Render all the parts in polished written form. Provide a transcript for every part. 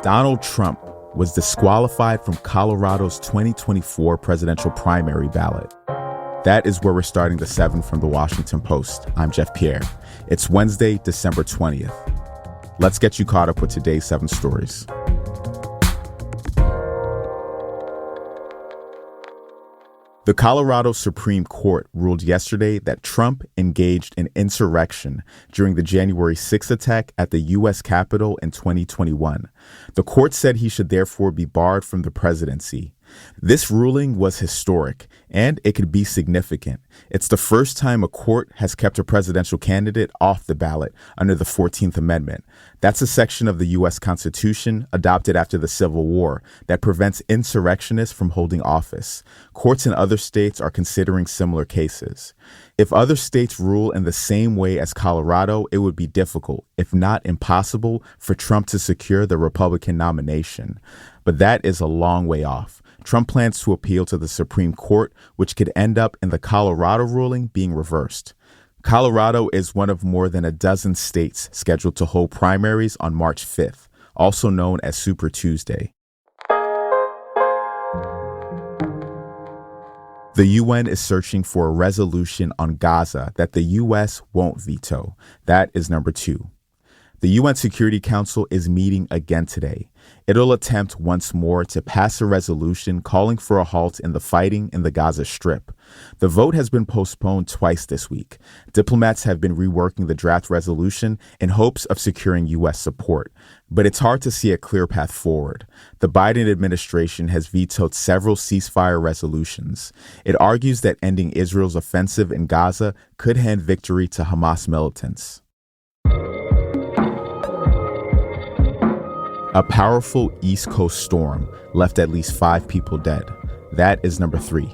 Donald Trump was disqualified from Colorado's 2024 presidential primary ballot. That is where we're starting the 7 from the Washington Post. I'm Jeff Pierre. It's Wednesday, December 20th. Let's get you caught up with today's 7 stories. The Colorado Supreme Court ruled yesterday that Trump engaged in insurrection during the January 6th attack at the U.S. Capitol in 2021. The court said he should therefore be barred from the presidency. This ruling was historic, and it could be significant. It's the first time a court has kept a presidential candidate off the ballot under the 14th Amendment. That's a section of the U.S. Constitution adopted after the Civil War that prevents insurrectionists from holding office. Courts in other states are considering similar cases. If other states rule in the same way as Colorado, it would be difficult, if not impossible, for Trump to secure the Republican nomination. But that is a long way off. Trump plans to appeal to the Supreme Court, which could end up in the Colorado ruling being reversed. Colorado is one of more than a dozen states scheduled to hold primaries on March 5th, also known as Super Tuesday. The UN is searching for a resolution on Gaza that the U.S. won't veto. That is number 2. The UN Security Council is meeting again today. It'll attempt once more to pass a resolution calling for a halt in the fighting in the Gaza Strip. The vote has been postponed twice this week. Diplomats have been reworking the draft resolution in hopes of securing U.S. support, but it's hard to see a clear path forward. The Biden administration has vetoed several ceasefire resolutions. It argues that ending Israel's offensive in Gaza could hand victory to Hamas militants. A powerful East Coast storm left at least 5 people dead. That is number 3.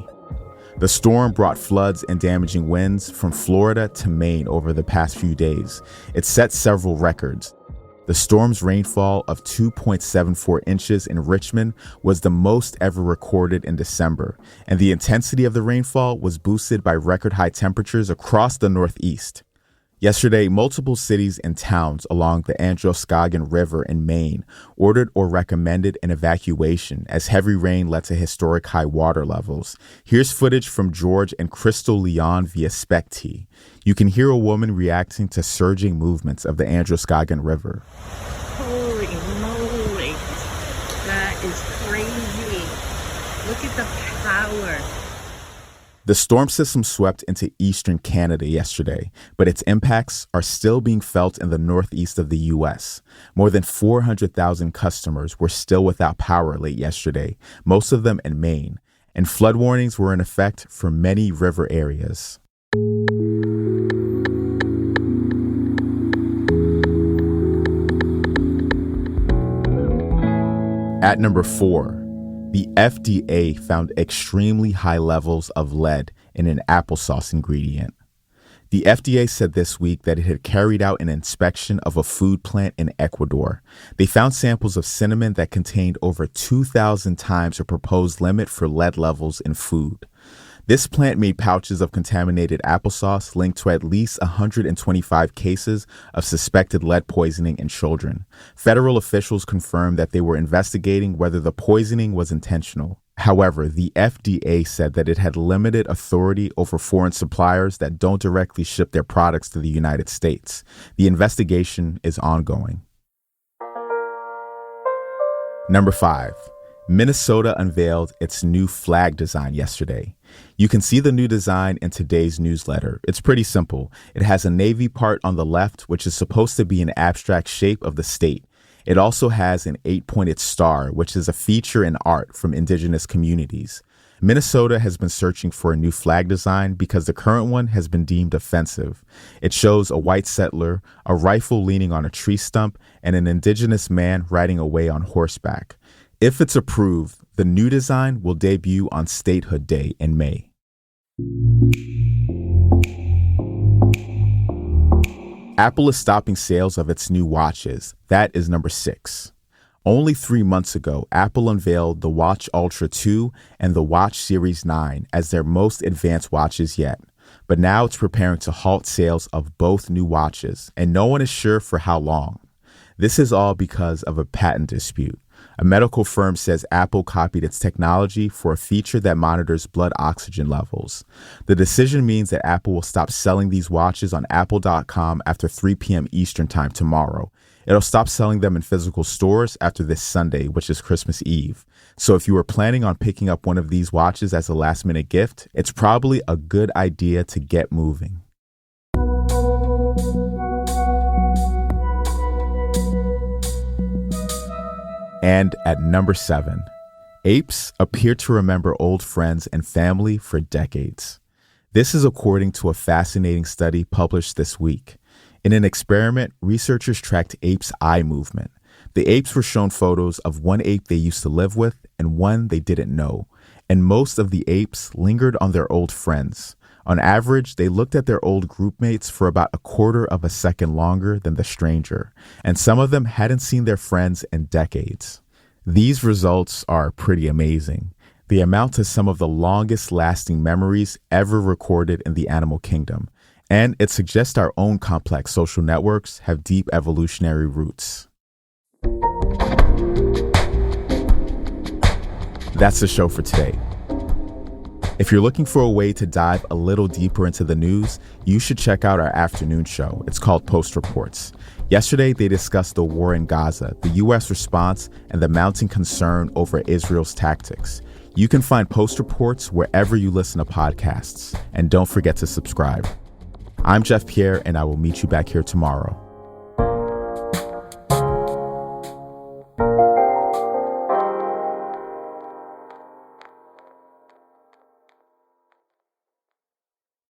The storm brought floods and damaging winds from Florida to Maine over the past few days. It set several records. The storm's rainfall of 2.74 inches in Richmond was the most ever recorded in December, and the intensity of the rainfall was boosted by record-high temperatures across the Northeast. Yesterday, multiple cities and towns along the Androscoggin River in Maine ordered or recommended an evacuation as heavy rain led to historic high water levels. Here's footage from George and Crystal Leon via SpecT. You can hear a woman reacting to surging movements of the Androscoggin River. Holy moly, that is crazy. Look at the power. The storm system swept into eastern Canada yesterday, but its impacts are still being felt in the northeast of the U.S. More than 400,000 customers were still without power late yesterday, most of them in Maine, and flood warnings were in effect for many river areas. At number 4, the FDA found extremely high levels of lead in an applesauce ingredient. The FDA said this week that it had carried out an inspection of a food plant in Ecuador. They found samples of cinnamon that contained over 2,000 times the proposed limit for lead levels in food. This plant made pouches of contaminated applesauce linked to at least 125 cases of suspected lead poisoning in children. Federal officials confirmed that they were investigating whether the poisoning was intentional. However, the FDA said that it had limited authority over foreign suppliers that don't directly ship their products to the United States. The investigation is ongoing. Number 5. Minnesota unveiled its new flag design yesterday. You can see the new design in today's newsletter. It's pretty simple. It has a navy part on the left, which is supposed to be an abstract shape of the state. It also has an 8-pointed star, which is a feature in art from indigenous communities. Minnesota has been searching for a new flag design because the current one has been deemed offensive. It shows a white settler, a rifle leaning on a tree stump, and an indigenous man riding away on horseback. If it's approved, the new design will debut on Statehood Day in May. Apple is stopping sales of its new watches. That is number 6. Only 3 months ago, Apple unveiled the Watch Ultra 2 and the Watch Series 9 as their most advanced watches yet. But now it's preparing to halt sales of both new watches, and no one is sure for how long. This is all because of a patent dispute. A medical firm says Apple copied its technology for a feature that monitors blood oxygen levels. The decision means that Apple will stop selling these watches on apple.com after 3 p.m. Eastern Time tomorrow. It'll stop selling them in physical stores after this Sunday, which is Christmas Eve. So if you were planning on picking up one of these watches as a last-minute gift, it's probably a good idea to get moving. And at number 7, apes appear to remember old friends and family for decades. This is according to a fascinating study published this week. In an experiment, researchers tracked apes' eye movement. The apes were shown photos of one ape they used to live with and one they didn't know. And most of the apes lingered on their old friends. On average, they looked at their old groupmates for about a quarter of a second longer than the stranger, and some of them hadn't seen their friends in decades. These results are pretty amazing. They amount to some of the longest lasting memories ever recorded in the animal kingdom, and it suggests our own complex social networks have deep evolutionary roots. That's the show for today. If you're looking for a way to dive a little deeper into the news, you should check out our afternoon show. It's called Post Reports. Yesterday, they discussed the war in Gaza, the U.S. response, and the mounting concern over Israel's tactics. You can find Post Reports wherever you listen to podcasts. And don't forget to subscribe. I'm Jeff Pierre, and I will meet you back here tomorrow.